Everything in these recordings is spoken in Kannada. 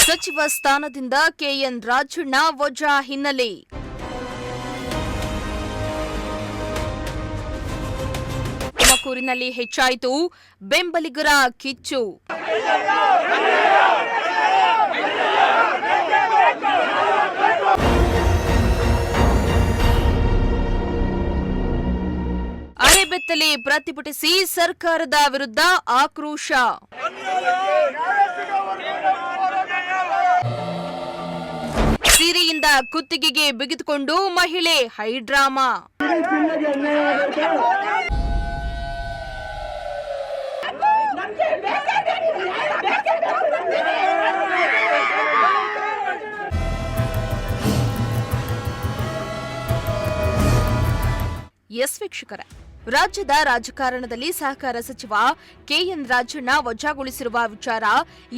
ಸಚಿವ ಸ್ಥಾನದಿಂದ ಕೆಎನ್ ರಾಜಣ್ಣ ವಜಾ ಹಿನ್ನೆಲೆ. ತುಮಕೂರಿನಲ್ಲಿ ಹೆಚ್ಚಾಯಿತು ಬೆಂಬಲಿಗರ ಕಿಚ್ಚು. ಅರೆಬೆತ್ತಲೆ ಪ್ರತಿಭಟಿಸಿ ಸರ್ಕಾರದ ವಿರುದ್ಧ ಆಕ್ರೋಶ. ಸೀರೆಯಿಂದ ಕುತ್ತಿಗೆಗೆ ಬಿಗಿದುಕೊಂಡು ಮಹಿಳೆ ಹೈಡ್ರಾಮಾ. ಎಸ್ ವೀಕ್ಷಕರೇ, ರಾಜ್ಯದ ರಾಜಕಾರಣದಲ್ಲಿ ಸಹಕಾರ ಸಚಿವ ಕೆಎನ್ ರಾಜಣ್ಣ ವಜಾಗೊಳಿಸಿರುವ ವಿಚಾರ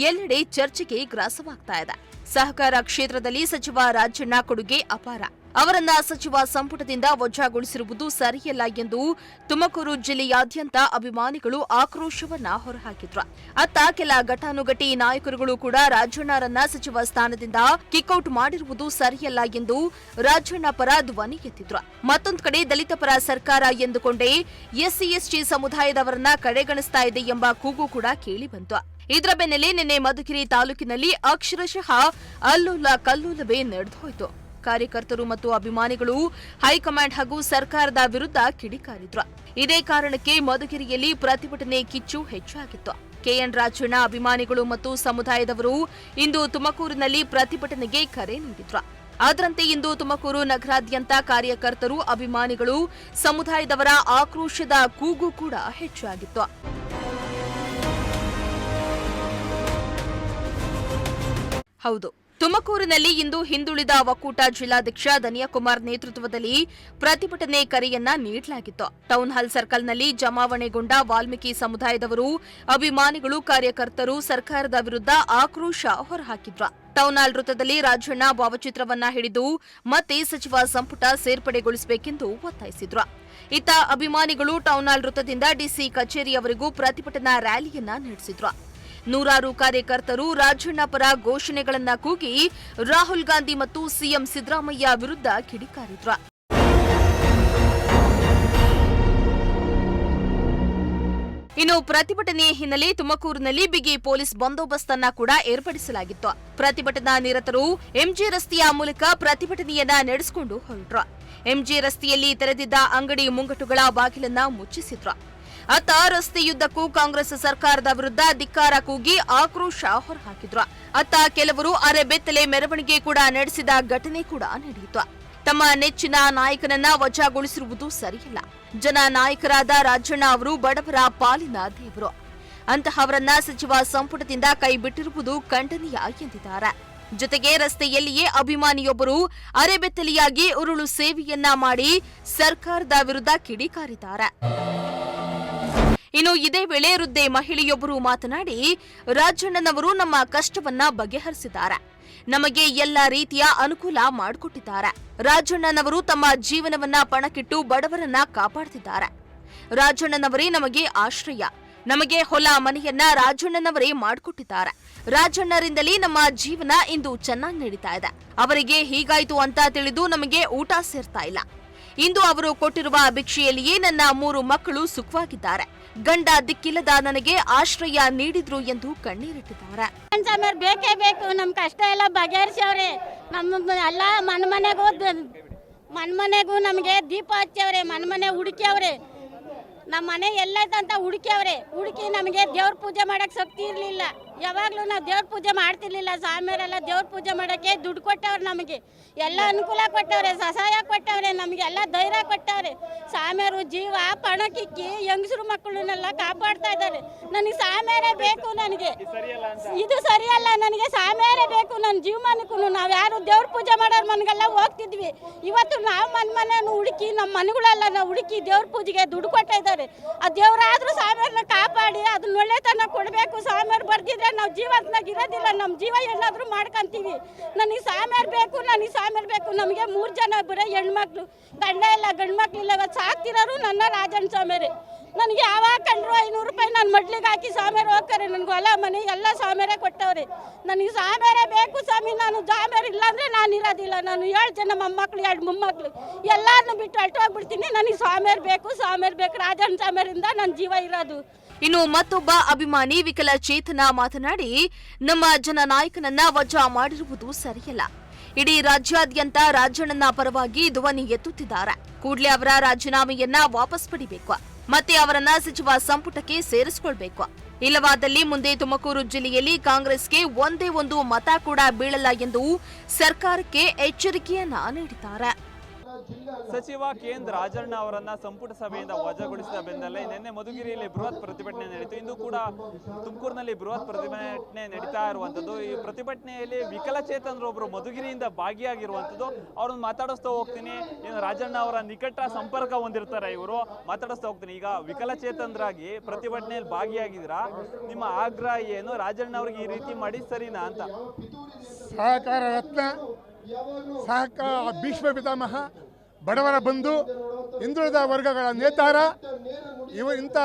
ಎಲ್ಲೆಡೆ ಚರ್ಚೆಗೆ ಗ್ರಾಸವಾಗ್ತಾ ಇದೆ. ಸಹಕಾರ ಕ್ಷೇತ್ರದಲ್ಲಿ ಸಚಿವ ರಾಜಣ್ಣ ಕೊಡುಗೆ ಅಪಾರ. ಅವರನ್ನ ಸಚಿವ ಸಂಪುಟದಿಂದ ವಜಾಗೊಳಿಸಿರುವುದು ಸರಿಯಲ್ಲ ಎಂದು ತುಮಕೂರು ಜಿಲ್ಲೆಯಾದ್ಯಂತ ಅಭಿಮಾನಿಗಳು ಆಕ್ರೋಶವನ್ನ ಹೊರಹಾಕಿದ್ರು. ಅತ್ತ ಕೆಲ ಘಟಾನುಘಟಿ ನಾಯಕರುಗಳು ಕೂಡ ರಾಜಣ್ಣರನ್ನ ಸಚಿವ ಸ್ಥಾನದಿಂದ ಕಿಕ್ಔಟ್ ಮಾಡಿರುವುದು ಸರಿಯಲ್ಲ ಎಂದು ರಾಜಣ್ಣ ಪರ ಧ್ವನಿ ಎತ್ತಿದ್ರು. ಮತ್ತೊಂದು ಕಡೆ ದಲಿತ ಪರ ಸರ್ಕಾರ ಎಂದುಕೊಂಡೇ ಎಸ್ಸಿ ಎಸ್ಟಿ ಸಮುದಾಯದವರನ್ನ ಕಡೆಗಣಿಸ್ತಾ ಇದೆ ಎಂಬ ಕೂಗು ಕೂಡ ಕೇಳಿ ಬಂತು. ಇದರ ಬೆನ್ನಲ್ಲೇ ನಿನ್ನೆ ಮಧುಗಿರಿ ತಾಲೂಕಿನಲ್ಲಿ ಅಕ್ಷರಶಃ ಅಲ್ಲೋಲ ಕಲ್ಲೋಲವೇ ನಡೆದೋಯ್ತು. ಕಾರ್ಯಕರ್ತರು ಮತ್ತು ಅಭಿಮಾನಿಗಳು ಹೈಕಮಾಂಡ್ ಹಾಗೂ ಸರ್ಕಾರದ ವಿರುದ್ಧ ಕಿಡಿಕಾರಿದ್ರು. ಇದೇ ಕಾರಣಕ್ಕೆ ಮಧುಗಿರಿಯಲ್ಲಿ ಪ್ರತಿಭಟನೆ ಕಿಚ್ಚು ಹೆಚ್ಚಾಗಿತ್ತು. ಕೆಎನ್ ರಾಜಣ್ಣ ಅಭಿಮಾನಿಗಳು ಮತ್ತು ಸಮುದಾಯದವರು ಇಂದು ತುಮಕೂರಿನಲ್ಲಿ ಪ್ರತಿಭಟನೆಗೆ ಕರೆ ನೀಡಿದ್ರು. ಅದರಂತೆ ಇಂದು ತುಮಕೂರು ನಗರಾದ್ಯಂತ ಕಾರ್ಯಕರ್ತರು, ಅಭಿಮಾನಿಗಳು, ಸಮುದಾಯದವರ ಆಕ್ರೋಶದ ಕೂಗು ಕೂಡ ಹೆಚ್ಚಾಗಿತ್ತು. ಹೌದು, ತುಮಕೂರಿನಲ್ಲಿ ಇಂದು ಹಿಂದುಳಿದ ಒಕ್ಕೂಟ ಜಿಲ್ಲಾಧ್ಯಕ್ಷ ಧನಿಯಾಕುಮಾರ್ ನೇತೃತ್ವದಲ್ಲಿ ಪ್ರತಿಭಟನೆ ಕರೆಯನ್ನ ನೀಡಲಾಗಿತ್ತು. ಟೌನ್ ಹಾಲ್ ಸರ್ಕಲ್ನಲ್ಲಿ ಜಮಾವಣೆಗೊಂಡ ವಾಲ್ಮೀಕಿ ಸಮುದಾಯದವರು, ಅಭಿಮಾನಿಗಳು, ಕಾರ್ಯಕರ್ತರು ಸರ್ಕಾರದ ವಿರುದ್ಧ ಆಕ್ರೋಶ ಹೊರಹಾಕಿದ್ರು. ಟೌನ್ ಹಾಲ್ ವೃತ್ತದಲ್ಲಿ ರಾಜಣ್ಣ ಭಾವಚಿತ್ರವನ್ನ ಹಿಡಿದು ಮತ್ತೆ ಸಚಿವ ಸಂಪುಟ ಸೇರ್ಪಡೆಗೊಳಿಸಬೇಕೆಂದು ಒತ್ತಾಯಿಸಿದ್ರು. ಇತ್ತ ಅಭಿಮಾನಿಗಳು ಟೌನ್ ಹಾಲ್ ವೃತ್ತದಿಂದ ಡಿಸಿ ಕಚೇರಿಯವರೆಗೂ ಪ್ರತಿಭಟನಾ ರ್ಯಾಲಿಯನ್ನ ನಡೆಸಿದ್ರು. ನೂರಾರು ಕಾರ್ಯಕರ್ತರು ರಾಜಣ್ಣ ಪರ ಘೋಷಣೆಗಳನ್ನ ಕೂಗಿ ರಾಹುಲ್ ಗಾಂಧಿ ಮತ್ತು ಸಿಎಂ ಸಿದ್ದರಾಮಯ್ಯ ವಿರುದ್ಧ ಕಿಡಿಕಾರಿದ್ರು. ಇನ್ನು ಪ್ರತಿಭಟನೆಯ ಹಿನ್ನೆಲೆ ತುಮಕೂರಿನಲ್ಲಿ ಬಿಗಿ ಪೊಲೀಸ್ ಬಂದೋಬಸ್ತ್ ಅನ್ನ ಕೂಡ ಏರ್ಪಡಿಸಲಾಗಿತ್ತು. ಪ್ರತಿಭಟನಾ ನಿರತರು ಎಂಜಿ ರಸ್ತೆಯ ಮೂಲಕ ಪ್ರತಿಭಟನೆಯನ್ನ ನಡೆಸಿಕೊಂಡು ಹೊರಟ್ರು. ಎಂಜಿ ರಸ್ತೆಯಲ್ಲಿ ತೆರೆದಿದ್ದ ಅಂಗಡಿ ಮುಂಗಟ್ಟುಗಳ ಬಾಗಿಲನ್ನ ಮುಚ್ಚಿಸಿದ್ರು. ಅತ್ತ ರಸ್ತೆಯುದ್ದಕ್ಕೂ ಕಾಂಗ್ರೆಸ್ ಸರ್ಕಾರದ ವಿರುದ್ಧ ಧಿಕ್ಕಾರ ಕೂಗಿ ಆಕ್ರೋಶ ಹೊರಹಾಕಿದ್ರು. ಅತ್ತ ಕೆಲವರು ಅರೆಬೆತ್ತಲೆ ಮೆರವಣಿಗೆ ಕೂಡ ನಡೆಸಿದ ಘಟನೆ ಕೂಡ ನಡೆಯಿತು. ತಮ್ಮ ನೆಚ್ಚಿನ ನಾಯಕನನ್ನ ವಜಾಗೊಳಿಸಿರುವುದು ಸರಿಯಲ್ಲ. ಜನ ನಾಯಕರಾದ ರಾಜಣ್ಣ ಅವರು ಬಡವರ ಪಾಲಿನ ದೇವರು. ಅಂತಹವರನ್ನ ಸಚಿವ ಸಂಪುಟದಿಂದ ಕೈಬಿಟ್ಟಿರುವುದು ಖಂಡನೀಯ ಎಂದಿದ್ದಾರೆ. ಜೊತೆಗೆ ರಸ್ತೆಯಲ್ಲಿಯೇ ಅಭಿಮಾನಿಯೊಬ್ಬರು ಅರೆಬೆತ್ತಲೆಯಾಗಿ ಉರುಳು ಸೇವೆಯನ್ನ ಮಾಡಿ ಸರ್ಕಾರದ ವಿರುದ್ಧ ಕಿಡಿಕಾರಿದ್ದಾರೆ. ಇನ್ನು ಇದೇ ವೇಳೆ ವೃದ್ಧೆ ಮಹಿಳೆಯೊಬ್ಬರು ಮಾತನಾಡಿ, ರಾಜಣ್ಣನವರು ನಮ್ಮ ಕಷ್ಟವನ್ನ ಬಗೆಹರಿಸಿದ್ದಾರೆ, ನಮಗೆ ಎಲ್ಲ ರೀತಿಯ ಅನುಕೂಲ ಮಾಡಿಕೊಟ್ಟಿದ್ದಾರೆ. ರಾಜಣ್ಣನವರು ತಮ್ಮ ಜೀವನವನ್ನ ಪಣಕ್ಕಿಟ್ಟು ಬಡವರನ್ನ ಕಾಪಾಡುತ್ತಿದ್ದಾರೆ. ರಾಜಣ್ಣನವರೇ ನಮಗೆ ಆಶ್ರಯ, ನಮಗೆ ಹೊಲ ಮನೆಯನ್ನ ರಾಜಣ್ಣನವರೇ ಮಾಡಿಕೊಟ್ಟಿದ್ದಾರೆ. ರಾಜಣ್ಣರಿಂದಲೇ ನಮ್ಮ ಜೀವನ ಇಂದು ಚೆನ್ನಾಗಿ ನಡೀತಾ ಇದೆ. ಅವರಿಗೆ ಹೀಗಾಯ್ತು ಅಂತ ತಿಳಿದು ನಮಗೆ ಊಟ ಸೇರ್ತಾ ಇಲ್ಲ. ಇಂದು ಅವರು ಕೊಟ್ಟಿರುವ ಭಿಕ್ಷೆಯಲ್ಲಿಯೇ ನನ್ನ 3 ಮಕ್ಕಳು ಸುಖವಾಗಿದ್ದಾರೆ. ಗಂಡ ದಿಕ್ಕಿಲ್ಲದ ನನಗೆ ಆಶ್ರಯ ನೀಡಿದ್ರು ಎಂದು ಕಣ್ಣೀರಿಟ್ಟಿದ್ದಾರೆ. ಬೇಕೇ ಬೇಕು, ನಮ್ ಕಷ್ಟ ಎಲ್ಲ ಬಗೆಹರಿಸವ್ರೆ. ನಮ್ಮ ಎಲ್ಲ ಮನ್ಮನೆಗೂ ನಮಗೆ ದೀಪ ಹಚ್ಚವ್ರೆ, ಮನ್ಮನೆ ಹುಡುಕ್ಯವ್ರೆ. ನಮ್ಮ ಮನೆ ಎಲ್ಲೈತಂತ ಹುಡುಕ್ಯವ್ರೆ. ಹುಡುಕಿ ನಮಗೆ ದೇವ್ರ ಪೂಜೆ ಮಾಡಕ್ ಶಕ್ತಿ ಇರ್ಲಿಲ್ಲ. ಯಾವಾಗ್ಲೂ ನಾವು ದೇವ್ರ ಪೂಜೆ ಮಾಡ್ತಿರ್ಲಿಲ್ಲ. ಸ್ವಾಮಿಯರೆಲ್ಲ ದೇವ್ರ ಪೂಜೆ ಮಾಡಕ್ಕೆ ದುಡ್ಡು ಕೊಟ್ಟವ್ರೆ, ನಮಗೆ ಎಲ್ಲ ಅನುಕೂಲ ಕೊಟ್ಟವ್ರೆ, ಸಹಾಯ ಕೊಟ್ಟವ್ರೆ, ನಮಗೆಲ್ಲ ಧೈರ್ಯ ಕೊಟ್ಟವ್ರೆ. ಸ್ವಾಮಿಯರು ಜೀವ ಪಣಕ್ಕಿಕ್ಕಿ ಹೆಂಗಸರು ಮಕ್ಕಳನ್ನೆಲ್ಲ ಕಾಪಾಡ್ತಾ ಇದ್ದಾರೆ. ನನಗೆ ಸ್ವಾಮಿಯರೇ ಬೇಕು, ನನಗೆ ಇದು ಸರಿಯಲ್ಲ, ನನಗೆ ಸ್ವಾಮಿಯರೇ ಬೇಕು ನನ್ನ ಜೀವಮಾನಕ್ಕೂ. ನಾವು ಯಾರು ದೇವ್ರ ಪೂಜೆ ಮಾಡೋರು ಮನೆಗೆಲ್ಲ ಹೋಗ್ತಿದ್ವಿ. ಇವತ್ತು ನಾವು ಮನೆಯನ್ನು ಹುಡುಕಿ ನಮ್ಮ ಮನೆಗಳೆಲ್ಲ ನಾವು ಹುಡುಕಿ ದೇವ್ರ ಪೂಜೆಗೆ ದುಡ್ಡು ಕೊಡ್ತಾ ಇದ್ದಾರೆ. ಆ ದೇವರಾದ್ರೂ ಸ್ವಾಮಿಯವ್ರನ್ನ ಕಾಪಾಡಿ ಅದನ್ನ ಒಳ್ಳೆತನ ಕೊಡಬೇಕು. ಸ್ವಾಮಿಯವ್ರು ಬರ್ದಿದ್ರೆ ನಾವು ಜೀವಂತನಾಗ ಇರೋದಿಲ್ಲ, ನಮ್ಮ ಜೀವ ಏನಾದರೂ ಮಾಡ್ಕೊಂತೀವಿ. ನನಗೆ ಸ್ವಾಮಿಯವ್ರು ಬೇಕು, ನನಗೆ ಸ್ವಾಮಿಯವ್ರು ಬೇಕು. ನಮಗೆ 3 ಜನ ಬರೀ ಹೆಣ್ಮಕ್ಳು, ಗಂಡ ಇಲ್ಲ, ಗಂಡು ಮಕ್ಳಿಲ್ಲ. ಸಾಕ್ತಿರೋರು ನನ್ನ ರಾಜಣ್ಣ ಸ್ವಾಮಿಯರೇ. ನನಗೆ ಯಾವಾಗ ಕಂಡ್ರು 500 ರೂಪಾಯಿ ನಾನು ಮಡ್ಲಿಗೆ ಹಾಕಿ ಸ್ವಾಮಿಯರು ಹೋಗ್ತಾರೆ. ನನಗೆ ಹೊಲ ಮನೆ ಎಲ್ಲ ಸ್ವಾಮಿಯರೇ ಕೊಟ್ಟವ್ರೆ. ನನಗೆ ಸ್ವಾಮಿಯರೇ ಬೇಕು ಸ್ವಾಮಿ. ನಾನು ಸ್ವಾಮಿಯರು ಇಲ್ಲಾಂದರೆ ನಾನು ಇರೋದಿಲ್ಲ. ನಾನು 7 ಜನ ಮೊಮ್ಮಕ್ಕಳು 2 ಮೊಮ್ಮಕ್ಕಳು ಎಲ್ಲರನ್ನೂ ಬಿಟ್ಟು ಹೊರಟೋಗ್ಬಿಡ್ತೀನಿ. ನನಗೆ ಸ್ವಾಮಿಯರು ಬೇಕು, ಸ್ವಾಮಿಯರು ಬೇಕು. ರಾಜಣ್ಣ ಸ್ವಾಮಿಯರಿಂದ ನನ್ನ ಜೀವ ಇರೋದು. ಇನ್ನು ಮತ್ತೊಬ್ಬ ಅಭಿಮಾನಿ ವಿಕಲಚೇತನ ಮಾತನಾಡಿ, ನಮ್ಮ ಜನನಾಯಕನನ್ನ ವಜಾ ಮಾಡಿರುವುದು ಸರಿಯಲ್ಲ. ಇಡೀ ರಾಜ್ಯಾದ್ಯಂತ ರಾಜಣ್ಣನ ಪರವಾಗಿ ಧ್ವನಿ ಎತ್ತುತ್ತಿದ್ದಾರೆ. ಕೂಡಲೇ ಅವರ ರಾಜೀನಾಮೆಯನ್ನ ವಾಪಸ್ ಪಡಿಬೇಕು, ಮತ್ತೆ ಅವರನ್ನ ಸಚಿವ ಸಂಪುಟಕ್ಕೆ ಸೇರಿಸಿಕೊಳ್ಬೇಕು. ಇಲ್ಲವಾದಲ್ಲಿ ಮುಂದೆ ತುಮಕೂರು ಜಿಲ್ಲೆಯಲ್ಲಿ ಕಾಂಗ್ರೆಸ್ಗೆ ಒಂದೇ ಒಂದು ಮತ ಕೂಡ ಬೀಳಲ್ಲ ಎಂದು ಸರ್ಕಾರಕ್ಕೆ ಎಚ್ಚರಿಕೆಯನ್ನ ನೀಡಿದ್ದಾರೆ. ಸಚಿವ ಕೆ.ಎನ್. ರಾಜಣ್ಣ ಅವರನ್ನ ಸಂಪುಟ ಸಭೆಯಿಂದ ವಜಾಗೊಳಿಸಿದ ಬೆನ್ನಲ್ಲೇ ನಿನ್ನೆ ಮಧುಗಿರಿಯಲ್ಲಿ ಬೃಹತ್ ಪ್ರತಿಭಟನೆ ನಡೆಯಿತು. ಇಂದು ಕೂಡ ತುಮಕೂರಿನಲ್ಲಿ ಬೃಹತ್ ಪ್ರತಿಭಟನೆ ನಡೀತಾ ಇರುವಂತದ್ದು. ಈ ಪ್ರತಿಭಟನೆಯಲ್ಲಿ ವಿಕಲಚೇತನರೊಬ್ಬರು ಮಧುಗಿರಿಯಿಂದ ಭಾಗಿಯಾಗಿರುವಂತದ್ದು. ಅವ್ರನ್ನ ಮಾತಾಡಿಸ್ತಾ ಹೋಗ್ತೀನಿ. ಏನು ರಾಜಣ್ಣ ಅವರ ನಿಕಟ ಸಂಪರ್ಕ ಹೊಂದಿರ್ತಾರೆ ಇವರು, ಮಾತಾಡಿಸ್ತಾ ಹೋಗ್ತೀನಿ. ಈಗ ವಿಕಲಚೇತನರಾಗಿ ಪ್ರತಿಭಟನೆಯಲ್ಲಿ ಭಾಗಿಯಾಗಿದ್ದೀರಾ, ನಿಮ್ಮ ಆಗ್ರಹ ಏನು? ರಾಜಣ್ಣ ಅವ್ರಿಗೆ ಈ ರೀತಿ ಮಾಡಿ ಸರಿನಾ ಅಂತ? ಸಹಕಾರ ರತ್ನ, ಸಹಕಾರ ಭೀಷ್ಮ ಪಿತಾಮಹ, ಬಡವರ ಬಂಧು, ಹಿಂದುಳಿದ ವರ್ಗಗಳ ನೇತಾರ, ಇಂಥ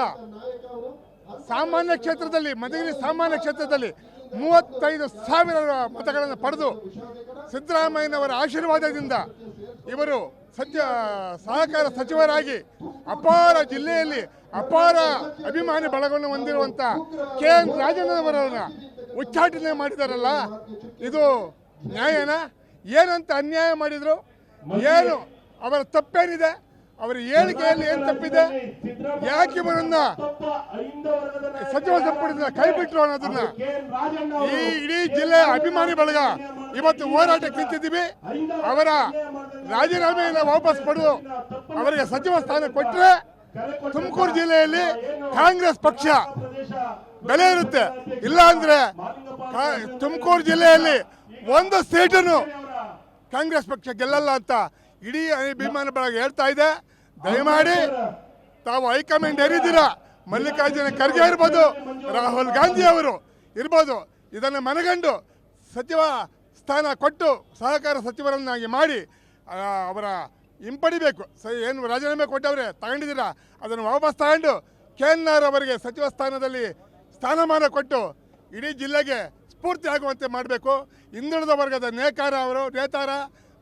ಸಾಮಾನ್ಯ ಕ್ಷೇತ್ರದಲ್ಲಿ, ಮಧುಗಿರಿ ಸಾಮಾನ್ಯ ಕ್ಷೇತ್ರದಲ್ಲಿ 35,000 ಮತಗಳನ್ನು ಪಡೆದು ಸಿದ್ದರಾಮಯ್ಯನವರ ಆಶೀರ್ವಾದದಿಂದ ಇವರು ಸಹಕಾರ ಸಚಿವರಾಗಿ ಜಿಲ್ಲೆಯಲ್ಲಿ ಅಪಾರ ಅಭಿಮಾನಿ ಬಳಗವನ್ನು ಹೊಂದಿರುವಂಥ ಕೆ.ಎನ್. ರಾಜಣ್ಣನವರನ್ನ ಉಚ್ಚಾಟನೆ ಮಾಡಿದಾರಲ್ಲ, ಇದು ನ್ಯಾಯನ? ಏನಂತ ಅನ್ಯಾಯ ಮಾಡಿದ್ರು? ಏನು ಅವರ ತಪ್ಪೇನಿದೆ? ಅವರ ಹೇಳಿಕೆಯಲ್ಲಿ ಏನು ತಪ್ಪಿದೆ? ಯಾಕೆ ಇವರನ್ನ ಸಚಿವ ಸಂಪುಟದಿಂದ ಕೈ ಬಿಟ್ಟರು ಅನ್ನೋದನ್ನ ಈ ಇಡೀ ಜಿಲ್ಲೆಯ ಅಭಿಮಾನಿ ಬಳಗ ಇವತ್ತು ಹೋರಾಟಕ್ಕೆ ನಿಂತಿದ್ದೀವಿ. ಅವರ ರಾಜೀನಾಮೆಯನ್ನು ವಾಪಸ್ ಪಡೆದು ಅವರಿಗೆ ಸಚಿವ ಸ್ಥಾನ ಕೊಟ್ಟರೆ ತುಮಕೂರು ಜಿಲ್ಲೆಯಲ್ಲಿ ಕಾಂಗ್ರೆಸ್ ಪಕ್ಷ ಬೆಲೆ ಇರುತ್ತೆ. ಇಲ್ಲ ಅಂದ್ರೆ ತುಮಕೂರು ಜಿಲ್ಲೆಯಲ್ಲಿ ಒಂದು ಸೀಟನ್ನು ಕಾಂಗ್ರೆಸ್ ಪಕ್ಷ ಗೆಲ್ಲಲ್ಲ ಅಂತ ಇಡೀ ಅಭಿಮಾನಿ ಬಳಗ ಹೇಳ್ತಾ ಇದೆ. ದಯಮಾಡಿ ತಾವು ಹೈಕಮಾಂಡ್ ಏರಿದ್ದೀರಾ, ಮಲ್ಲಿಕಾರ್ಜುನ ಖರ್ಗೆ ಇರ್ಬೋದು, ರಾಹುಲ್ ಗಾಂಧಿ ಅವರು ಇರ್ಬೋದು, ಇದನ್ನು ಮನಗಂಡು ಸಚಿವ ಸ್ಥಾನ ಕೊಟ್ಟು ಸಹಕಾರ ಸಚಿವರನ್ನಾಗಿ ಮಾಡಿ ಅವರ ಹಿಂಪಡಿಬೇಕು. ಏನು ರಾಜೀನಾಮೆ ಕೊಟ್ಟವ್ರೆ ತಗೊಂಡಿದ್ದೀರಾ, ಅದನ್ನು ವಾಪಸ್ ತಗೊಂಡು ಕೆ.ಎನ್. ಅವರಿಗೆ ಸಚಿವ ಸ್ಥಾನದಲ್ಲಿ ಸ್ಥಾನಮಾನ ಕೊಟ್ಟು ಇಡೀ ಜಿಲ್ಲೆಗೆ ಸ್ಫೂರ್ತಿ ಆಗುವಂತೆ ಮಾಡಬೇಕು. ಹಿಂದುಳಿದ ವರ್ಗದ ನೇತಾರ,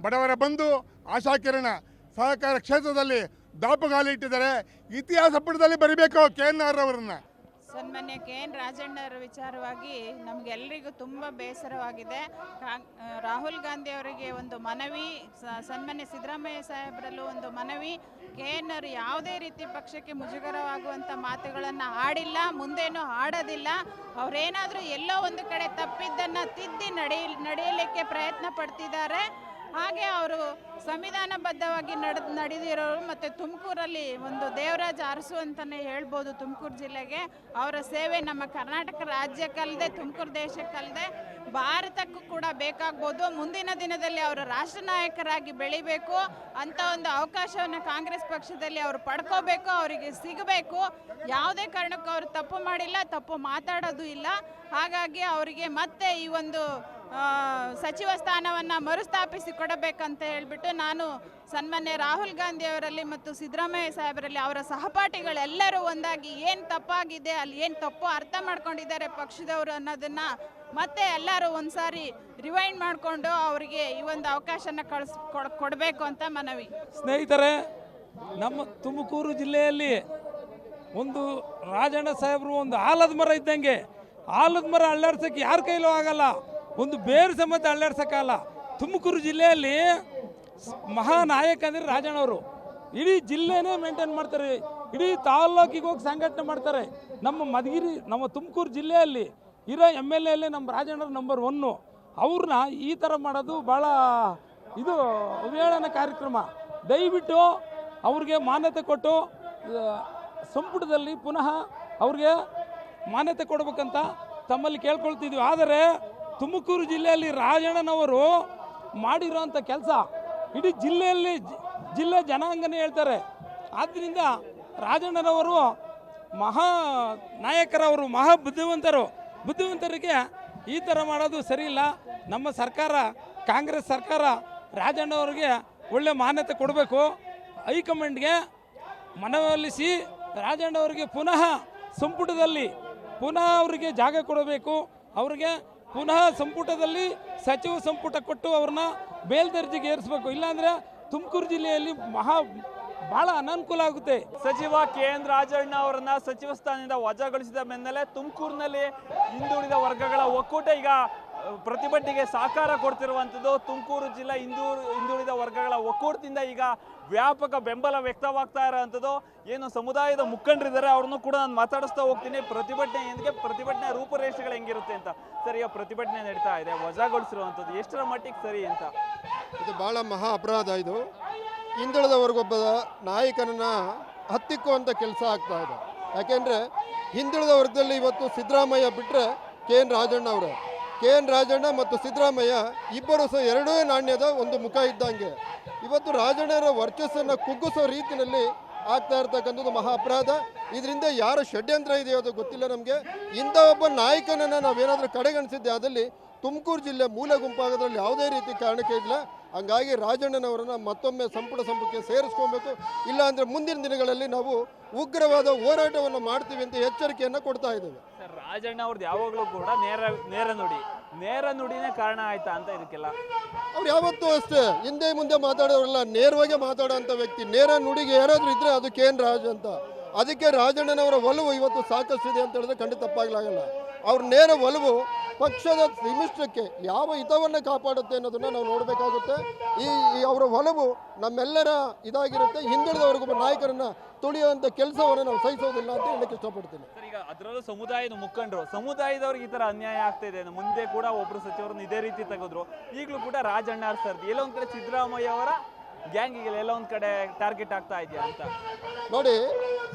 ಬಡವರ ಬಂಧು, ಆಶಾಕಿರಣ ಸಹಕಾರ ಕ್ಷೇತ್ರದಲ್ಲಿ ದಾಪುಗಾಲಿ ಇಟ್ಟಿದ್ದಾರೆ. ಇತಿಹಾಸ ಪುಟದಲ್ಲಿ ಬರೀಬೇಕು ಕೆ.ಎನ್. ಅವರನ್ನ. ಸನ್ಮಾನ್ಯ ಕೆ.ಎನ್. ರಾಜಣ್ಣರ ವಿಚಾರವಾಗಿ ನಮಗೆಲ್ಲರಿಗೂ ತುಂಬ ಬೇಸರವಾಗಿದೆ. ರಾಹುಲ್ ಗಾಂಧಿ ಅವರಿಗೆ ಒಂದು ಮನವಿ, ಸನ್ಮಾನ್ಯ ಸಿದ್ದರಾಮಯ್ಯ ಸಾಹೇಬರಲ್ಲೂ ಒಂದು ಮನವಿ. ಕೆ.ಎನ್. ಅವರು ಯಾವುದೇ ರೀತಿ ಪಕ್ಷಕ್ಕೆ ಮುಜುಗರವಾಗುವಂಥ ಮಾತುಗಳನ್ನು ಆಡಿಲ್ಲ, ಮುಂದೇನೂ ಆಡೋದಿಲ್ಲ. ಅವರೇನಾದರೂ ಎಲ್ಲೋ ಒಂದು ಕಡೆ ತಪ್ಪಿದ್ದನ್ನು ತಿದ್ದಿ ನಡೆಯಲಿಕ್ಕೆ ಪ್ರಯತ್ನ ಪಡ್ತಿದ್ದಾರೆ. ಹಾಗೆ ಅವರು ಸಂವಿಧಾನಬದ್ಧವಾಗಿ ನಡೆದಿರೋರು. ಮತ್ತು ತುಮಕೂರಲ್ಲಿ ಒಂದು ದೇವರಾಜ ಅರಸು ಅಂತಲೇ ಹೇಳ್ಬೋದು ತುಮಕೂರು ಜಿಲ್ಲೆಗೆ. ಅವರ ಸೇವೆ ನಮ್ಮ ಕರ್ನಾಟಕ ರಾಜ್ಯಕ್ಕಲ್ಲದೆ, ತುಮಕೂರು ದೇಶಕ್ಕಲ್ಲದೆ ಭಾರತಕ್ಕೂ ಕೂಡ ಬೇಕಾಗ್ಬೋದು. ಮುಂದಿನ ದಿನದಲ್ಲಿ ಅವರು ರಾಷ್ಟ್ರ ನಾಯಕರಾಗಿ ಬೆಳಿಬೇಕು ಅಂತ ಒಂದು ಅವಕಾಶವನ್ನು ಕಾಂಗ್ರೆಸ್ ಪಕ್ಷದಲ್ಲಿ ಅವರು ಪಡ್ಕೋಬೇಕು, ಅವರಿಗೆ ಸಿಗಬೇಕು. ಯಾವುದೇ ಕಾರಣಕ್ಕೂ ಅವರು ತಪ್ಪು ಮಾಡಿಲ್ಲ, ತಪ್ಪು ಮಾತಾಡೋದು ಇಲ್ಲ. ಹಾಗಾಗಿ ಅವರಿಗೆ ಮತ್ತೆ ಈ ಒಂದು ಸಚಿವ ಸ್ಥಾನವನ್ನು ಮರುಸ್ಥಾಪಿಸಿ ಕೊಡಬೇಕಂತ ಹೇಳಿಬಿಟ್ಟು ನಾನು ಸನ್ಮಾನ್ಯ ರಾಹುಲ್ ಗಾಂಧಿ ಅವರಲ್ಲಿ ಮತ್ತು ಸಿದ್ದರಾಮಯ್ಯ ಸಾಹೇಬರಲ್ಲಿ, ಅವರ ಸಹಪಾಠಿಗಳೆಲ್ಲರೂ ಒಂದಾಗಿ ಏನು ತಪ್ಪಾಗಿದೆ, ಅಲ್ಲಿ ಏನು ತಪ್ಪು ಅರ್ಥ ಮಾಡ್ಕೊಂಡಿದ್ದಾರೆ ಪಕ್ಷದವರು ಅನ್ನೋದನ್ನು ಮತ್ತೆ ಎಲ್ಲರೂ ಒಂದು ಸಾರಿ ರಿವೈಂಡ್ ಮಾಡಿಕೊಂಡು ಅವರಿಗೆ ಈ ಒಂದು ಅವಕಾಶನ ಕೊಡಬೇಕು ಅಂತ ಮನವಿ. ಸ್ನೇಹಿತರೆ, ನಮ್ಮ ತುಮಕೂರು ಜಿಲ್ಲೆಯಲ್ಲಿ ಒಂದು ರಾಜಣ್ಣ ಸಾಹೇಬರು ಒಂದು ಆಲದ ಮರ ಇದ್ದಂಗೆ. ಆಲದ ಮರ ಅಳ್ಳಾಡ್ಸೋಕ್ಕೆ ಯಾರ ಕೈಲೂ ಆಗಲ್ಲ, ಒಂದು ಬೇರು ಸಮೇತ ಅಳ್ಳಾಡ್ಸೋಕ್ಕಲ್ಲ. ತುಮಕೂರು ಜಿಲ್ಲೆಯಲ್ಲಿ ಮಹಾನಾಯಕ ಅಂದರೆ ರಾಜಣ್ಣವರು. ಇಡೀ ಜಿಲ್ಲೆನೇ ಮೇಂಟೈನ್ ಮಾಡ್ತಾರೆ, ಇಡೀ ತಾಲ್ಲೂಕಿಗೆ ಹೋಗಿ ಸಂಘಟನೆ ಮಾಡ್ತಾರೆ. ನಮ್ಮ ತುಮಕೂರು ಜಿಲ್ಲೆಯಲ್ಲಿ ಇರೋ MLA ನಮ್ಮ ರಾಜಣ್ಣವ್ರು ನಂಬರ್ 1. ಅವ್ರನ್ನ ಈ ಥರ ಮಾಡೋದು ಭಾಳ ಇದು ಅವಹೇಳನ ಕಾರ್ಯಕ್ರಮ. ದಯವಿಟ್ಟು ಅವ್ರಿಗೆ ಮಾನ್ಯತೆ ಕೊಟ್ಟು ಸಂಪುಟದಲ್ಲಿ ಪುನಃ ಅವ್ರಿಗೆ ಮಾನ್ಯತೆ ಕೊಡಬೇಕಂತ ತಮ್ಮಲ್ಲಿ ಕೇಳ್ಕೊಳ್ತಿದ್ವಿ. ಆದರೆ ತುಮಕೂರು ಜಿಲ್ಲೆಯಲ್ಲಿ ರಾಜಣ್ಣನವರು ಮಾಡಿರೋಂಥ ಕೆಲಸ ಇಡೀ ಜಿಲ್ಲೆ ಜನಾಂಗನೇ ಹೇಳ್ತಾರೆ. ಆದ್ದರಿಂದ ರಾಜಣ್ಣನವರು ಮಹಾ ನಾಯಕರವರು, ಮಹಾ ಬುದ್ಧಿವಂತರಿಗೆ ಈ ಥರ ಮಾಡೋದು ಸರಿಯಿಲ್ಲ. ನಮ್ಮ ಸರ್ಕಾರ, ಕಾಂಗ್ರೆಸ್ ಸರ್ಕಾರ ರಾಜಣ್ಣವ್ರಿಗೆ ಒಳ್ಳೆ ಮಾನ್ಯತೆ ಕೊಡಬೇಕು. ಹೈಕಮಾಂಡ್ಗೆ ಮನವೊಲಿಸಿ ರಾಜಣ್ಣ ಅವರಿಗೆ ಪುನಃ ಸಂಪುಟದಲ್ಲಿ ಅವರಿಗೆ ಜಾಗ ಕೊಡಬೇಕು. ಅವರಿಗೆ ಪುನಃ ಸಂಪುಟದಲ್ಲಿ ಸಚಿವ ಸಂಪುಟ ಕೊಟ್ಟು ಅವ್ರನ್ನ ಮೇಲ್ದರ್ಜೆಗೆ ಏರಿಸಬೇಕು. ಇಲ್ಲಾಂದರೆ ತುಮಕೂರು ಜಿಲ್ಲೆಯಲ್ಲಿ ಬಹಳ ಅನಾನುಕೂಲ ಆಗುತ್ತೆ. ಸಚಿವ KN ರಾಜಣ್ಣ ಅವರನ್ನ ಸಚಿವ ಸ್ಥಾನದಿಂದ ವಜಾಗೊಳಿಸಿದ ಬೆನ್ನಲ್ಲೇ ತುಮಕೂರಿನಲ್ಲಿ ಹಿಂದುಳಿದ ವರ್ಗಗಳ ಒಕ್ಕೂಟ ಈಗ ಪ್ರತಿಭಟನೆಗೆ ಸಹಕಾರ ಕೊಡ್ತಿರುವಂಥದ್ದು. ತುಮಕೂರು ಜಿಲ್ಲಾ ಹಿಂದುಳಿದ ವರ್ಗಗಳ ಒಕ್ಕೂಟದಿಂದ ಈಗ ವ್ಯಾಪಕ ಬೆಂಬಲ ವ್ಯಕ್ತವಾಗ್ತಾ ಇರೋವಂಥದ್ದು. ಏನು ಸಮುದಾಯದ ಮುಖಂಡರಿದ್ದಾರೆ ಅವ್ರನ್ನು ಕೂಡ ನಾನು ಮಾತಾಡಿಸ್ತಾ ಹೋಗ್ತೀನಿ. ಪ್ರತಿಭಟನೆ ರೂಪುರೇಷೆಗಳು ಹೆಂಗಿರುತ್ತೆ ಅಂತ. ಸರ್, ಈಗ ಪ್ರತಿಭಟನೆ ನಡೀತಾ ಇದೆ, ವಜಾಗೊಳಿಸಿರುವಂಥದ್ದು ಎಷ್ಟರ ಮಟ್ಟಿಗೆ ಸರಿ ಅಂತ? ಇದು ಭಾಳ ಮಹಾ ಅಪರಾಧ. ಇದು ಹಿಂದುಳಿದ ವರ್ಗೊಬ್ಬ ನಾಯಕನನ್ನು ಹತ್ತಿಕ್ಕುವಂಥ ಕೆಲಸ ಆಗ್ತಾ ಇದೆ. ಯಾಕೆಂದರೆ ಹಿಂದುಳಿದ ವರ್ಗದಲ್ಲಿ ಇವತ್ತು ಸಿದ್ದರಾಮಯ್ಯ ಬಿಟ್ಟರೆ KN ರಾಜಣ್ಣ ಅವರೇ. KN ರಾಜಣ್ಣ ಮತ್ತು ಸಿದ್ದರಾಮಯ್ಯ ಇಬ್ಬರು ಸಹ ಎರಡೂ ನಾಣ್ಯದ ಒಂದು ಮುಖ ಇದ್ದಂಗೆ. ಇವತ್ತು ರಾಜಣ್ಣರ ವರ್ಚಸ್ಸನ್ನು ಕುಗ್ಗಿಸೋ ರೀತಿಯಲ್ಲಿ ಆಗ್ತಾ ಇರ್ತಕ್ಕಂಥದ್ದು ಮಹಾ ಅಪರಾಧ. ಇದರಿಂದ ಯಾರು ಷಡ್ಯಂತ್ರ ಇದೆಯೋ ಅದು ಗೊತ್ತಿಲ್ಲ ನಮಗೆ. ಇಂಥ ಒಬ್ಬ ನಾಯಕನನ್ನು ನಾವೇನಾದರೂ ಕಡೆಗಣಿಸಿದ್ದೆ ಆದಲ್ಲಿ ತುಮಕೂರು ಜಿಲ್ಲೆ ಮೂಲೆ ಗುಂಪಾಗೋದ್ರಲ್ಲಿ ಯಾವುದೇ ರೀತಿ ಕಾರಣಕ್ಕೆ ಇಲ್ಲ. ಹಂಗಾಗಿ ರಾಜಣ್ಣನವರನ್ನು ಮತ್ತೊಮ್ಮೆ ಸಂಪುಟಕ್ಕೆ ಸೇರಿಸ್ಕೊಬೇಕು. ಇಲ್ಲಾಂದರೆ ಮುಂದಿನ ದಿನಗಳಲ್ಲಿ ನಾವು ಉಗ್ರವಾದ ಹೋರಾಟವನ್ನು ಮಾಡ್ತೀವಿ ಅಂತ ಎಚ್ಚರಿಕೆಯನ್ನು ಕೊಡ್ತಾ ಇದ್ದೇವೆ. ಸರ್, ರಾಜಣ್ಣ ಅವ್ರದ್ದು ಯಾವಾಗಲೂ ಕೂಡ ನೇರ ನುಡಿನೇ ಕಾರಣ ಆಯ್ತಾ ಅಂತ ಇದಕ್ಕೆಲ್ಲ? ಅವ್ರು ಯಾವತ್ತೂ ಅಷ್ಟೇ ಹಿಂದೆ ಮುಂದೆ ಮಾತಾಡೋರಲ್ಲ, ನೇರವಾಗಿ ಮಾತಾಡೋಂಥ ವ್ಯಕ್ತಿ. ನೇರ ನುಡಿಗೆ ಯಾರಾದರೂ ಇದ್ದರೆ ಅದು KN ರಾಜ್ ಅಂತ. ಅದಕ್ಕೆ ರಾಜಣ್ಣನವರ ಒಲವು ಇವತ್ತು ಸಾಕಷ್ಟಿದೆ ಅಂತ ಹೇಳಿದ್ರೆ ಖಂಡಿತ ತಪ್ಪಾಗಲಾಗಲ್ಲ. ಅವ್ರ ನೇರ ಒಲವು ಪಕ್ಷದ ನಿಮಿಷ್ಟಕ್ಕೆ ಯಾವ ಹಿತವನ್ನು ಕಾಪಾಡುತ್ತೆ ಅನ್ನೋದನ್ನು ನಾವು ನೋಡಬೇಕಾಗುತ್ತೆ. ಈ ಅವರ ಒಲವು ನಮ್ಮೆಲ್ಲರ ಇದಾಗಿರುತ್ತೆ. ಹಿಂದುಳಿದವರೆಗೊಬ್ಬ ನಾಯಕರನ್ನು ತುಳಿಯುವಂಥ ಕೆಲಸವನ್ನು ನಾವು ಸಹಿಸೋದಿಲ್ಲ ಅಂತ ಹೇಳಕ್ಕೆ ಇಷ್ಟಪಡ್ತೀನಿ. ಸರ್, ಈಗ ಅದರಲ್ಲೂ ಸಮುದಾಯದ ಮುಖಂಡರು, ಸಮುದಾಯದವ್ರಿಗೆ ಈ ಥರ ಅನ್ಯಾಯ ಆಗ್ತಾ ಇದೆ. ಮುಂದೆ ಕೂಡ ಒಬ್ಬರು ಸಚಿವರನ್ನು ಇದೇ ರೀತಿ ತೆಗೆದ್ರು. ಈಗಲೂ ಕೂಡ ರಾಜಣ್ಣ ಸರ್ದಿ ಎಲ್ಲೋ ಒಂದು ಕಡೆ ಸಿದ್ದರಾಮಯ್ಯ ಅವರ ಗ್ಯಾಂಗಿಗೆ ಎಲ್ಲ ಒಂದು ಕಡೆ ಟಾರ್ಗೆಟ್ ಆಗ್ತಾ ಇದೆಯಾ ಅಂತ ನೋಡಿ.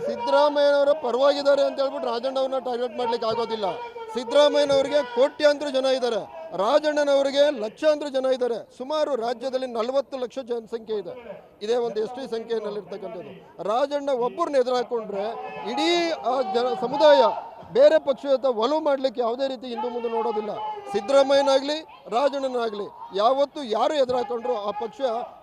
ಸಿದ್ದರಾಮಯ್ಯನವರ ಪರವಾಗಿದ್ದಾರೆ ಅಂತ ಹೇಳ್ಬಿಟ್ಟು ರಾಜಣ್ಣವ್ರನ್ನ ಟಾರ್ಗೆಟ್ ಮಾಡ್ಲಿಕ್ಕೆ ಆಗೋದಿಲ್ಲ. ಸಿದ್ದರಾಮಯ್ಯನವರಿಗೆ ಕೋಟ್ಯಾಂತರ ಜನ ಇದ್ದಾರೆ, ರಾಜಣ್ಣನವರಿಗೆ ಲಕ್ಷಾಂತರ ಜನ ಇದ್ದಾರೆ. ಸುಮಾರು ರಾಜ್ಯದಲ್ಲಿ 40 ಲಕ್ಷ ಜನಸಂಖ್ಯೆ ಇದೆ. ಇದೇ ಒಂದು ST ಸಂಖ್ಯೆಯಲ್ಲಿರ್ತಕ್ಕಂಥದ್ದು. ರಾಜಣ್ಣ ಒಬ್ಬರನ್ನ ಎದುರಾಕೊಂಡ್ರೆ ಇಡೀ ಆ ಸಮುದಾಯ ಬೇರೆ ಪಕ್ಷದ ಒಲವು ಮಾಡಲಿಕ್ಕೆ ಯಾವುದೇ ರೀತಿ ಹಿಂದೆ ಮುಂದೆ ನೋಡೋದಿಲ್ಲ. ಸಿದ್ದರಾಮಯ್ಯನಾಗಲಿ ರಾಜಣ್ಣನಾಗಲಿ ಯಾವತ್ತು ಯಾರು ಎದುರಾಕೊಂಡ್ರು ಆ ಪಕ್ಷ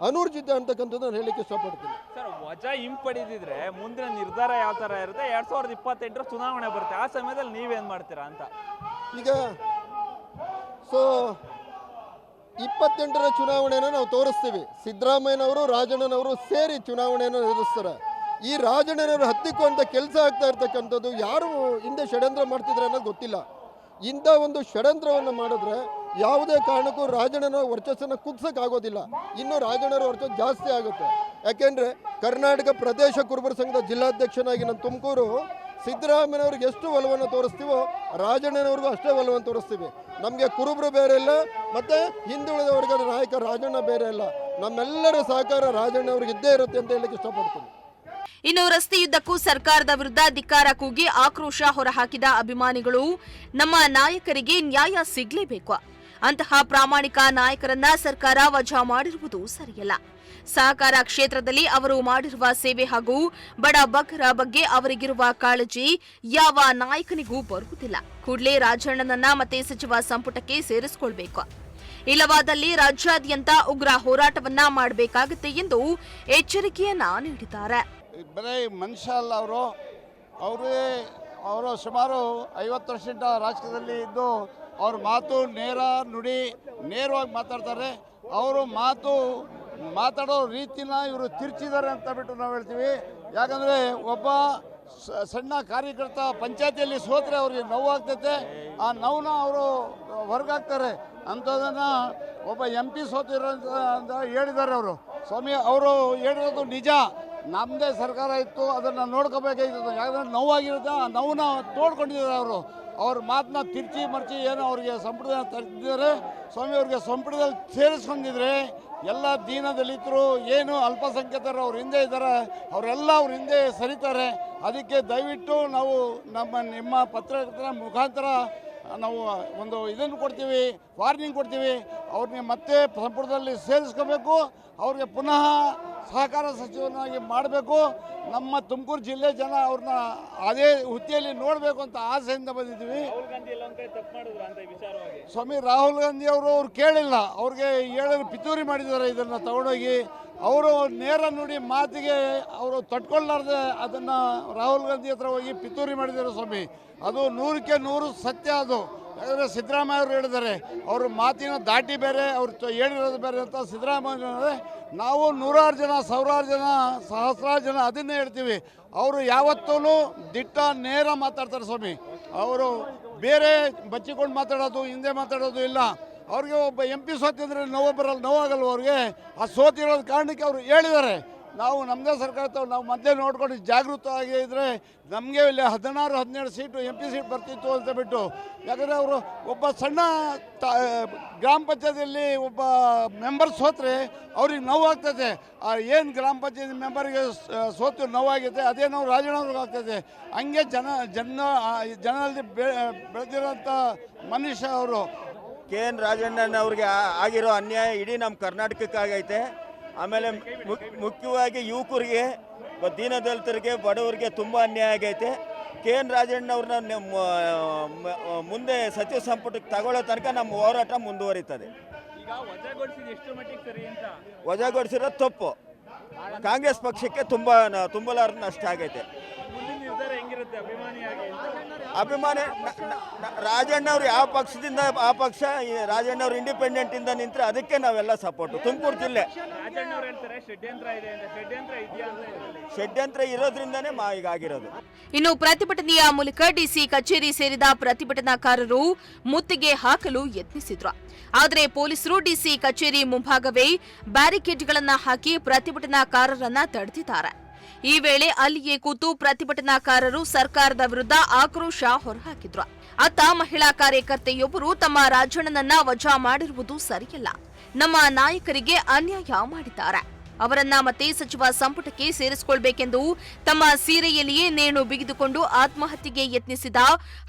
ಅನೂರ್ಜಿತ ಅಂತಕ್ಕಂಥದ್ದು ನಾನು ಹೇಳಲಿಕ್ಕೆ ಇಷ್ಟಪಡ್ತೀನಿ. ಸರ್, ವಜಾ ಹಿಂಪಡಿದಿದ್ರೆ ಮುಂದಿನ ನಿರ್ಧಾರ ಯಾವ ಥರ ಇರುತ್ತೆ? 2028 ಚುನಾವಣೆ ಬರುತ್ತೆ. ಆ ಸಮಯದಲ್ಲಿ ನೀವೇನು ಮಾಡ್ತೀರಾ ಅಂತ? ಈಗ 28ರ ಚುನಾವಣೆಯನ್ನು ನಾವು ತೋರಿಸ್ತೀವಿ. ಸಿದ್ದರಾಮಯ್ಯನವರು ರಾಜಣ್ಣನವರು ಸೇರಿ ಚುನಾವಣೆಯನ್ನು ಎದುರಿಸ್ತಾರೆ. ಈ ರಾಜಣ್ಣನವರು ಹತ್ತಿಕ್ಕುವಂಥ ಕೆಲಸ ಆಗ್ತಾ ಇರ್ತಕ್ಕಂಥದ್ದು ಯಾರು ಹಿಂದೆ ಷಡ್ಯಂತ್ರ ಮಾಡ್ತಿದ್ರೆ ಅನ್ನೋದು ಗೊತ್ತಿಲ್ಲ. ಇಂಥ ಒಂದು ಷಡ್ಯಂತ್ರವನ್ನು ಮಾಡಿದ್ರೆ ಯಾವುದೇ ಕಾರಣಕ್ಕೂ ರಾಜಣ್ಣನ ವರ್ಚಸ್ಸನ್ನು ಕುಗ್ಸೋಕ್ಕಾಗೋದಿಲ್ಲ. ಇನ್ನೂ ರಾಜಣ್ಣರ ವರ್ಚಸ್ಸು ಜಾಸ್ತಿ ಆಗುತ್ತೆ. ಯಾಕೆಂದರೆ ಕರ್ನಾಟಕ ಪ್ರದೇಶ ಕುರುಬರ ಸಂಘದ ಜಿಲ್ಲಾಧ್ಯಕ್ಷನಾಗಿ ನಮ್ಮ ತುಮಕೂರು ಸಿದ್ದರಾಮಯ್ಯನವ್ರಿಗೆ ಎಷ್ಟು ಒಲವನ್ನು ತೋರಿಸ್ತೀವೋ ರಾಜಣ್ಣನವ್ರಿಗೂ ಅಷ್ಟೇ ಒಲವನ್ನು ತೋರಿಸ್ತೀವಿ. ನಮಗೆ ಕುರುಬರು ಬೇರೆ ಇಲ್ಲ, ಮತ್ತು ಹಿಂದುಳಿದ ವರ್ಗದ ನಾಯಕ ರಾಜಣ್ಣ ಬೇರೆ ಇಲ್ಲ. ನಮ್ಮೆಲ್ಲರ ಸಹಕಾರ ರಾಜಣ್ಣವ್ರಿಗೆ ಇದ್ದೇ ಇರುತ್ತೆ ಅಂತ ಹೇಳಲಿಕ್ಕೆ ಇಷ್ಟಪಡ್ತೀನಿ. ಇನ್ನು ರಸ್ತೆಯುದ್ದಕ್ಕೂ ಸರ್ಕಾರದ ವಿರುದ್ಧ ಧಿಕ್ಕಾರ ಕೂಗಿ ಆಕ್ರೋಶ ಹೊರಹಾಕಿದ ಅಭಿಮಾನಿಗಳು, ನಮ್ಮ ನಾಯಕರಿಗೆ ನ್ಯಾಯ ಸಿಗಲೇಬೇಕು. ಅಂತಹ ಪ್ರಾಮಾಣಿಕ ನಾಯಕರನ್ನ ಸರ್ಕಾರ ವಜಾ ಮಾಡಿರುವುದು ಸರಿಯಲ್ಲ. ಸಹಕಾರ ಕ್ಷೇತ್ರದಲ್ಲಿ ಅವರು ಮಾಡಿರುವ ಸೇವೆ ಹಾಗೂ ಬಡ ಬಗ್ಗರ ಬಗ್ಗೆ ಅವರಿಗಿರುವ ಕಾಳಜಿ ಯಾವ ನಾಯಕನಿಗೂ ಬರುವುದಿಲ್ಲ. ಕೂಡಲೇ ರಾಜಣ್ಣನನ್ನ ಮತ್ತೆ ಸಚಿವ ಸಂಪುಟಕ್ಕೆ ಸೇರಿಸಿಕೊಳ್ಬೇಕು. ಇಲ್ಲವಾದಲ್ಲಿ ರಾಜ್ಯಾದ್ಯಂತ ಉಗ್ರ ಹೋರಾಟವನ್ನ ಮಾಡಬೇಕಾಗುತ್ತೆ ಎಂದು ಎಚ್ಚರಿಕೆಯನ್ನ ನೀಡಿದ್ದಾರೆ. ಬರೀ ಮನುಷ್ಯ ಅಲ್ಲ ಅವರು ಸುಮಾರು 50 ವರ್ಷದಿಂದ ರಾಜಕೀಯದಲ್ಲಿ ಇದ್ದು ಅವ್ರ ಮಾತು ನೇರ ನುಡಿ, ನೇರವಾಗಿ ಮಾತಾಡ್ತಾರೆ. ಅವರು ಮಾತಾಡೋ ರೀತಿನ ಇವರು ತಿರ್ಚಿದ್ದಾರೆ ಅಂತ ಬಿಟ್ಟು ನಾವು ಹೇಳ್ತೀವಿ. ಯಾಕಂದರೆ ಒಬ್ಬ ಸಣ್ಣ ಕಾರ್ಯಕರ್ತ ಪಂಚಾಯತಿಯಲ್ಲಿ ಸೋತ್ರೆ ಅವ್ರಿಗೆ ನೋವಾಗ್ತೈತೆ. ಆ ನೋವನ್ನ ಅವರು ಹೊರಗಾಕ್ತಾರೆ. ಅಂಥದನ್ನು ಒಬ್ಬ MP ಸೋತಿರೋ ಅಂತ ಹೇಳಿದ್ದಾರೆ ಅವರು. ಸ್ವಾಮಿ ಅವರು ಹೇಳಿರೋದು ನಿಜ. ನಮ್ಮದೇ ಸರ್ಕಾರ ಇತ್ತು, ಅದನ್ನು ನೋಡ್ಕೋಬೇಕಾಗಿತ್ತು. ಯಾಕಂದರೆ ನೋವಾಗಿರುತ್ತೆ, ಆ ನೋವನ್ನ ತೋಡ್ಕೊಂಡಿದ್ದಾರೆ ಅವರು. ಅವ್ರ ಮಾತನ್ನ ತಿರ್ಚಿ ಮರ್ಚಿ ಏನೋ ಅವ್ರಿಗೆ ಸಂಪುಟದಲ್ಲಿ ತರ್ತಿದ್ದಾರೆ. ಸ್ವಾಮಿ ಅವ್ರಿಗೆ ಸಂಪುಟದಲ್ಲಿ ಸೇರಿಸ್ಕೊಂಡಿದ್ರೆ ಎಲ್ಲ ದೀನ ದಲಿತರು ಏನು ಅಲ್ಪಸಂಖ್ಯಾತರು ಅವ್ರ ಹಿಂದೆ ಇದ್ದಾರೆ, ಅವರೆಲ್ಲ ಅವ್ರ ಹಿಂದೆ ಸರಿತಾರೆ. ಅದಕ್ಕೆ ದಯವಿಟ್ಟು ನಾವು ನಿಮ್ಮ ಪತ್ರಕರ್ತರ ಮುಖಾಂತರ ನಾವು ಒಂದು ಇದನ್ನು ಕೊಡ್ತೀವಿ, ವಾರ್ನಿಂಗ್ ಕೊಡ್ತೀವಿ. ಅವ್ರಿಗೆ ಮತ್ತೆ ಸಂಪುಟದಲ್ಲಿ ಸೇರಿಸ್ಕೋಬೇಕು, ಅವ್ರಿಗೆ ಪುನಃ ಸಹಕಾರ ಸಚಿವನಾಗಿ ಮಾಡಬೇಕು. ನಮ್ಮ ತುಮಕೂರು ಜಿಲ್ಲೆ ಜನ ಅವ್ರನ್ನ ಅದೇ ಹುದ್ದೆಯಲ್ಲಿ ನೋಡಬೇಕು ಅಂತ ಆಸೆಯಿಂದ ಬಂದಿದ್ದೀವಿ. ಸ್ವಾಮಿ ರಾಹುಲ್ ಗಾಂಧಿ ಅವರು ಕೇಳಿಲ್ಲ, ಅವ್ರಿಗೆ ಹೇಳಲು ಪಿತೂರಿ ಮಾಡಿದ್ದಾರೆ. ಇದನ್ನು ತಗೊಂಡೋಗಿ ಅವರು ನೇರ ನುಡಿ ಮಾತಿಗೆ ಅವರು ತಟ್ಕೊಳ್ಳಾರ್ದೆ ಅದನ್ನು ರಾಹುಲ್ ಗಾಂಧಿ ಹತ್ರ ಹೋಗಿ ಪಿತೂರಿ ಮಾಡಿದ್ದಾರೆ ಸ್ವಾಮಿ. ಅದು 100ಕ್ಕೆ 100 ಸತ್ಯ. ಅದು ಯಾಕಂದರೆ ಸಿದ್ದರಾಮಯ್ಯ ಅವರು ಹೇಳಿದ್ದಾರೆ, ಅವರು ಮಾತಿನ ದಾಟಿ ಬೇರೆ, ಅವ್ರು ಹೇಳಿರೋದು ಬೇರೆ ಅಂತ. ಸಿದ್ದರಾಮಯ್ಯ ನಾವು 100 ಜನ, 1000 ಜನ, ಸಹಸ್ರಾರು ಜನ ಅದನ್ನೇ ಹೇಳ್ತೀವಿ. ಅವರು ಯಾವತ್ತೂ ದಿಟ್ಟ ನೇರ ಮಾತಾಡ್ತಾರೆ ಸ್ವಾಮಿ. ಅವರು ಬೇರೆ ಬಚ್ಚಿಕೊಂಡು ಮಾತಾಡೋದು, ಹಿಂದೆ ಮಾತಾಡೋದು ಇಲ್ಲ. ಅವ್ರಿಗೆ ಒಬ್ಬ MP ಸೋತಿದ್ರೆ ನೋವಾಗಲ್ವ ಅವ್ರಿಗೆ? ಆ ಸೋತಿರೋದು ಕಾರಣಕ್ಕೆ ಅವರು ಹೇಳಿದ್ದಾರೆ, ನಾವು ನಮ್ಮದೇ ಸರ್ಕಾರ ನಾವು ಮೊದಲೇ ನೋಡ್ಕೊಂಡು ಜಾಗೃತವಾಗಿ ಇದ್ದರೆ ನಮಗೆ ಇಲ್ಲಿ 16-17 ಸೀಟು MP ಸೀಟ್ ಬರ್ತಿತ್ತು ಅಂತ ಬಿಟ್ಟು. ಯಾಕಂದರೆ ಅವರು ಒಬ್ಬ ಸಣ್ಣ ಗ್ರಾಮ ಪಂಚಾಯತಿಯಲ್ಲಿ ಒಬ್ಬ ಮೆಂಬರ್ ಸೋತ್ರೆ ಅವ್ರಿಗೆ ನೋವಾಗ್ತದೆ. ಏನು ಗ್ರಾಮ ಪಂಚಾಯತಿ ಮೆಂಬರ್ಗೆ ಸೋತು ನೋವಾಗಿದೆ, ಅದೇ ನೋವು ರಾಜಣ್ಣವ್ರಿಗೆ ಆಗ್ತದೆ. ಹಂಗೆ ಜನರಲ್ಲಿ ಬೆಳೆದಿರೋಂಥ ಮನುಷ್ಯ ಅವರು. KN ರಾಜಣ್ಣನವ್ರಿಗೆ ಆಗಿರೋ ಅನ್ಯಾಯ ಇಡೀ ನಮ್ಮ ಕರ್ನಾಟಕಕ್ಕಾಗೈತೆ. ಆಮೇಲೆ ಮುಖ್ಯವಾಗಿ ಯುವಕರಿಗೆ, ದೀನದಲಿತರಿಗೆ, ಬಡವರಿಗೆ ತುಂಬ ಅನ್ಯಾಯ ಆಗೈತೆ. KN ರಾಜಣ್ಣವ್ರನ್ನ ಮುಂದೆ ಸಚಿವ ಸಂಪುಟಕ್ಕೆ ತಗೊಳ್ಳೋ ತನಕ ನಮ್ಮ ಹೋರಾಟ ಮುಂದುವರಿತದೆ. ವಜಾಗೊಳಿಸಿರೋದು ತಪ್ಪು. ಕಾಂಗ್ರೆಸ್ ಪಕ್ಷಕ್ಕೆ ತುಂಬಲಾರ್ದ ನಷ್ಟ ಆಗೈತೆ. ಅಭಿಮಾನಿ ರಾಜಣ್ಣವ್ರು ಯಾವ ಪಕ್ಷದಿಂದ ಆ ಪಕ್ಷ, ರಾಜಣ್ಣವ್ರು ಇಂಡಿಪೆಂಡೆಂಟ್ ಇಂದ ನಿಂತರೆ ಅದಕ್ಕೆ ನಾವೆಲ್ಲ ಸಪೋರ್ಟ್. ತುಮಕೂರು ಜಿಲ್ಲೆ ಷಡ್ಯಂತ್ರ ಇರೋದ್ರಿಂದನೇ ಹೀಗಾಗಿರೋದು. ಇನ್ನು ಪ್ರತಿಭಟನೆಯ ಮೂಲಕ ಡಿಸಿ ಕಚೇರಿ ಸೇರಿದ ಪ್ರತಿಭಟನಾಕಾರರು ಮುತ್ತಿಗೆ ಹಾಕಲು ಯತ್ನಿಸಿದ್ರು. ಆದರೆ ಪೊಲೀಸರು ಡಿಸಿ ಕಚೇರಿ ಮುಂಭಾಗವೇ ಬ್ಯಾರಿಕೇಡ್ಗಳನ್ನ ಹಾಕಿ ಪ್ರತಿಭಟನಾಕಾರರನ್ನ ತಡೆದಿದ್ದಾರೆ. ಈ ವೇಳೆ ಅಲ್ಲಿಯೇ ಕೂತು ಪ್ರತಿಭಟನಾಕಾರರು ಸರ್ಕಾರದ ವಿರುದ್ಧ ಆಕ್ರೋಶ ಹೊರಹಾಕಿದ್ರು. ಅತ್ತ ಮಹಿಳಾ ಕಾರ್ಯಕರ್ತೆಯೊಬ್ಬರು ತಮ್ಮ ರಾಜಣ್ಣನನ್ನ ವಜಾ ಮಾಡಿರುವುದು ಸರಿಯಲ್ಲ, ನಮ್ಮ ನಾಯಕರಿಗೆ ಅನ್ಯಾಯ ಮಾಡಿದ್ದಾರೆ, ಅವರನ್ನ ಮತ್ತೆ ಸಚಿವ ಸಂಪುಟಕ್ಕೆ ಸೇರಿಸಿಕೊಳ್ಬೇಕೆಂದು ತಮ್ಮ ಸೀರೆಯಲ್ಲಿಯೇ ನೇಣು ಬಿಗಿದುಕೊಂಡು ಆತ್ಮಹತ್ಯೆಗೆ ಯತ್ನಿಸಿದ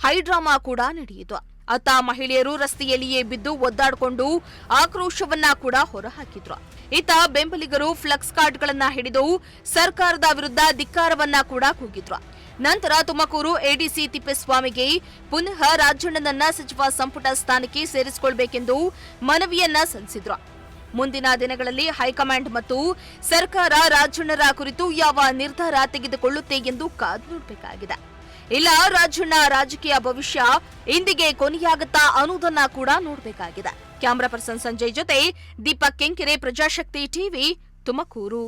ಹೈಡ್ರಾಮಾ ಕೂಡ ನಡೆಯಿತು. ಅತ್ತ ಮಹಿಳೆಯರು ರಸ್ತೆಯಲ್ಲಿಯೇ ಬಿದ್ದು ಒದ್ದಾಡಿಕೊಂಡು ಆಕ್ರೋಶವನ್ನ ಕೂಡ ಹೊರಹಾಕಿದ್ರು. ಇತ್ತ ಬೆಂಬಲಿಗರು ಫ್ಲೆಕ್ಸ್ ಕಾರ್ಡ್ಗಳನ್ನ ಹಿಡಿದು ಸರ್ಕಾರದ ವಿರುದ್ಧ ಧಿಕ್ಕಾರವನ್ನ ಕೂಡ ಕೂಗಿದ್ರು. ನಂತರ ತುಮಕೂರು ಎಡಿಸಿ ತಿಪ್ಪೇಸ್ವಾಮಿಗೆ ಪುನಃ ರಾಜಣ್ಣನನ್ನ ಸಚಿವ ಸಂಪುಟ ಸ್ಥಾನಕ್ಕೆ ಸೇರಿಸಿಕೊಳ್ಬೇಕೆಂದು ಮನವಿಯನ್ನ ಸಲ್ಲಿಸಿದ್ರು. ಮುಂದಿನ ದಿನಗಳಲ್ಲಿ ಹೈಕಮಾಂಡ್ ಮತ್ತು ಸರ್ಕಾರ ರಾಜಣ್ಣರ ಕುರಿತು ಯಾವ ನಿರ್ಧಾರ ತೆಗೆದುಕೊಳ್ಳುತ್ತೆ ಎಂದು ಕಾದು ನೋಡಬೇಕಾಗಿದೆ. ಇಲ್ಲ ರಾಜಣ್ಣ ರಾಜಕೀಯ ಭವಿಷ್ಯ ಇಂದಿಗೆ ಕೊನೆಯಾಗುತ್ತಾ ಅನ್ನೋದನ್ನ ಕೂಡ ನೋಡಬೇಕಾಗಿದೆ. ಕ್ಯಾಮರಾ ಪರ್ಸನ್ ಸಂಜಯ್ ಜೊತೆ ದೀಪಕ್ ಕೆಂಕೆರೆ, ಪ್ರಜಾಶಕ್ತಿ ಟಿವಿ, ತುಮಕೂರು.